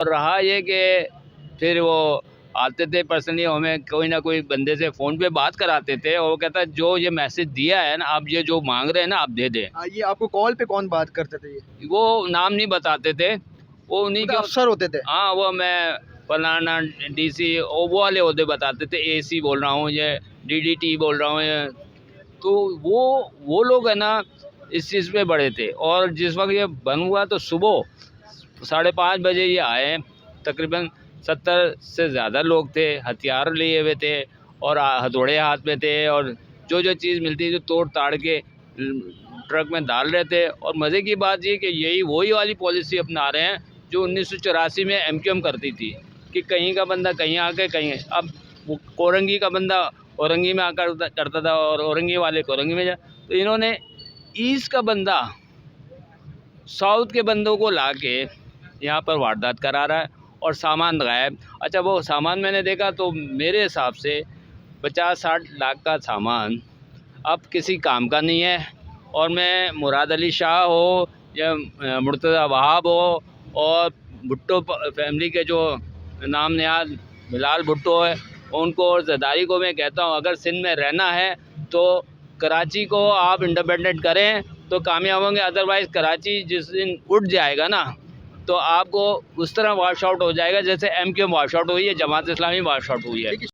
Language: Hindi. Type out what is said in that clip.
और रहा ये कि फिर वो आते थे पर्सनली, हमें कोई ना कोई बंदे से फ़ोन पे बात कराते थे और वो कहता जो ये मैसेज दिया है ना, आप ये जो मांग रहे हैं ना आप दे दें। ये आपको कॉल पे कौन बात करते थे? ये वो नाम नहीं बताते थे, वो उन्हीं मतलब के अफसर होते थे? हाँ, वो मैं फलाना डीसी वो वाले ओहदे बताते थे, एसी बोल रहा हूँ, ये डीडीटी बोल रहा हूँ, ये तो वो लोग है ना इस चीज़ पे बड़े थे। और जिस वक्त ये बंद हुआ तो सुबह 5:30 बजे ये आए, तकरीबन 70 से ज़्यादा लोग थे, हथियार लिए हुए थे और हथौड़े हाथ में थे, और जो चीज़ मिलती थी तोड़ ताड़ के ट्रक में डाल रहे थे। और मज़े की बात ये कि यही वही वाली पॉलिसी अपना रहे हैं जो 1984 में एमक्यूएम करती थी कि कहीं का बंदा कहीं आके कहीं, अब वो कोरंगी का बंदा औरंगी में आकर करता था और औरंगी वाले कोरंगी में जा, तो इन्होंने ईस्ट का बंदा साउथ के बंदों को ला के यहाँ पर वारदात करा रहा है और सामान गायब। अच्छा, वो सामान मैंने देखा तो मेरे हिसाब से 50-60 लाख का सामान अब किसी काम का नहीं है। और मैं मुराद अली शाह हो या मुर्तज़ा वहाब हो और भुट्टो फैमिली के जो नाम नयाज बिलाल भुट्टो है, उनको और जरदारी को मैं कहता हूँ अगर सिंध में रहना है तो कराची को आप इंडिपेंडेंट करें तो कामयाब होंगे। अदरवाइज़ कराची जिस दिन उठ जाएगा ना तो आपको उस तरह वॉश आउट हो जाएगा जैसे एमक्यूएम वॉश आउट हुई है, जमात इस्लामी वॉश आउट हुई है।